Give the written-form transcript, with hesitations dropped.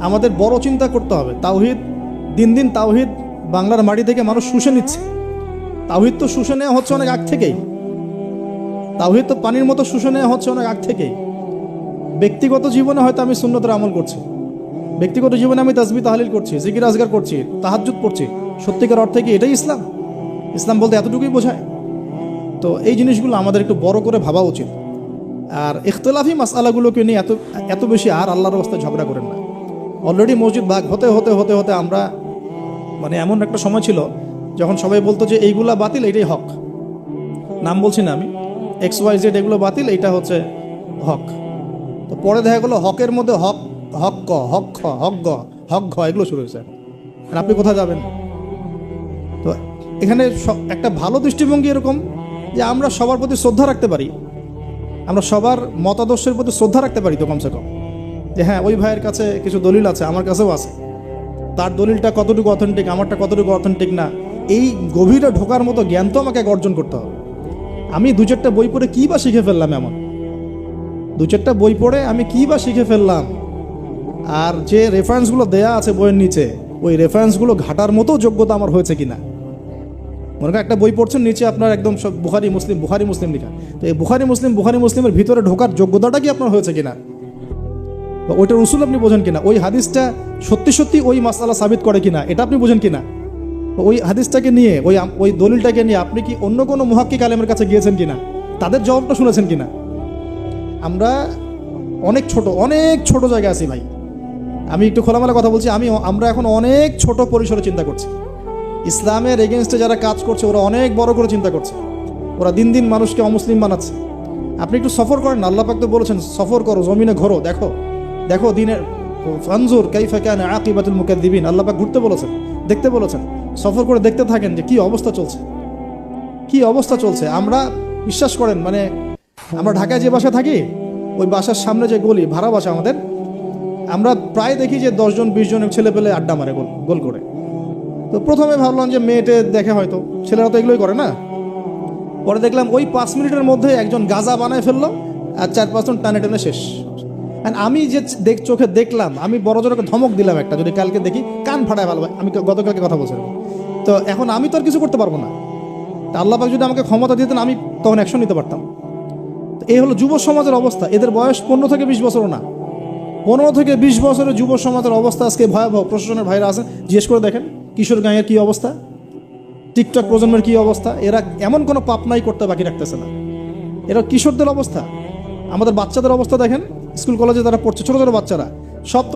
আমাদের বড় চিন্তা করতে হবে। তাওহীদ দিন দিন তাওহীদ বাংলার মাটি থেকে মানুষ শুষে নিচ্ছে। তাওহীদ তো শুষে নেওয়া হচ্ছে অনেক আগ থেকেই। তাওহীদ তো পানির মতো শুষে নেওয়া হচ্ছে অনেক আগ থেকেই। ব্যক্তিগত জীবনে হয়তো আমি সুন্নতের আমল করছি, ব্যক্তিগত জীবনে আমি তাসবিহ তাহলিল করছি, জিকির আজগার করছি, তাহাজ্জুদ পড়ছি, সত্যিকার অর্থে কি এটাই ইসলাম? ইসলাম বলতে এতটুকুই বোঝায়? তো এই জিনিসগুলো আমাদের একটু বড় করে ভাবা উচিত। আর ইখতিলাফি মাসআলাগুলোকে নিয়ে এত বেশি আর আল্লাহর রাস্তায় ঝগড়া করেন না। অলরেডি মসজিদ ভাগ হতে হতে হতে হতে আমরা মানে এমন একটা সময় ছিল যখন সবাই বলতো যে এইগুলা বাতিল, এইটাই হক। নাম বলছি না আমি, XYZ এগুলো বাতিল, এইটা হচ্ছে হক। তো পরে দেখা গেলো হকের মধ্যে হক, হক ক, হক খ, হক গ, হক ঘ এগুলো শুরু হয়েছে। আর আপনি কোথায় যাবেন? তো এখানে একটা ভালো দৃষ্টিভঙ্গি এরকম যে আমরা সবার প্রতি শ্রদ্ধা রাখতে পারি, আমরা সবার মতাদর্শের প্রতি শ্রদ্ধা রাখতে পারি। তো কমসে কম যে হ্যাঁ, ওই ভাইয়ের কাছে কিছু দলিল আছে, আমার কাছেও আছে, তার দলিলটা কতটুকু অথেন্টিক, আমারটা কতটুকু অথেন্টিক না, এই গভীরে ঢোকার মতো জ্ঞান তো আমাকে অর্জন করতে হবে। আমি দু চারটা বই পড়ে কী বা শিখে ফেললাম? এমন দু চারটা বই পড়ে আমি কী বা শিখে ফেললাম? আর যে রেফারেন্সগুলো দেয়া আছে বইয়ের নিচে, ওই রেফারেন্সগুলো ঘাটার মতো যোগ্যতা আমার হয়েছে কিনা? মনে করেন একটা বই পড়ছেন, নিচে আপনার একদম সব বুখারি মুসলিম লেখা, তো এই বুখারি মুসলিমের ভিতরে ঢোকার যোগ্যতাটা কি আপনার হয়েছে কিনা? বা ওইটার উসুল আপনি বোঝেন কিনা? ওই হাদিসটা সত্যি সত্যি ওই মাসআলা সাবিত করে কিনা এটা আপনি বোঝেন কিনা? ওই হাদিসটাকে নিয়ে, ওই দলিলটাকে নিয়ে আপনি কি অন্য কোনো মুহাক্কিক আলেমের কাছে গিয়েছেন কিনা? তাদের জবাবটা শুনেছেন কিনা? আমরা অনেক ছোট জায়গায় আছি ভাই। আমি একটু খোলামেলা কথা বলছি, আমরা এখন অনেক ছোট পরিসরে চিন্তা করছি। ইসলামের এগেনস্টে যারা কাজ করছে ওরা অনেক বড় করে চিন্তা করছে, ওরা দিন দিন মানুষকে অমুসলিম বানাচ্ছে। আপনি একটু সফর করেন না, আল্লাহ পাক তো বলেছেন সফর করো, জমিনে ঘোরো, দেখো দিনের ফানজুর কাইফা কানা আকিবাতুল মুকাদ্দিবিন। আল্লাহ পাক ঘুরতে বলেছেন, দেখতে বলেছেন। সফর করে দেখতে থাকেন যে কি অবস্থা চলছে। আমরা বিশ্বাস করেন, মানে আমরা ঢাকায় যে বাসায় থাকি, ওই বাসার সামনে যে গলি, ভাড়া বাসা আমাদের, আমরা প্রায় দেখি যে 10 জন 20 জনের ছেলে পেলে আড্ডা মারে গোল করে। তো প্রথমে ভাবলাম যে মেয়েটে দেখে, হয়তো ছেলেরা তো এগুলোই করে না। পরে দেখলাম ওই 5 মিনিটের মধ্যে একজন গাজা বানায় ফেললো, আর 4-5 জন টানে টানে শেষ। আমি যে চোখে দেখলাম, আমি বড় জোরকে ধমক দিলাম একটা, যদি কালকে দেখি কান ফাটায় ভালো। আমি গতকালকে কথা বলছিলাম। তো এখন আমি তো আর কিছু করতে পারবো না। তা আল্লাহ পাক যদি আমাকে ক্ষমতা দিতেন, আমি তখন অ্যাকশন নিতে পারতাম। এই হলো যুব সমাজের অবস্থা। এদের বয়স 15 থেকে 20 বছরও না। 15 থেকে 20 বছরের যুব সমাজের অবস্থা আজকে ভয়াবহ। প্রশাসনের ভাইরা আছেন, জিজ্ঞেস করে দেখেন কিশোর গাঁয়ের কী অবস্থা, টিকটক প্রজন্মের কী অবস্থা। এরা এমন কোনো পাপ নাই করতে বাকি রাখতেছে না। এরা কিশোরদের অবস্থা, আমাদের বাচ্চাদের অবস্থা দেখেন, স্কুল কলেজে তারা পড়ছে, ছোটো ছোটো বাচ্চারা সব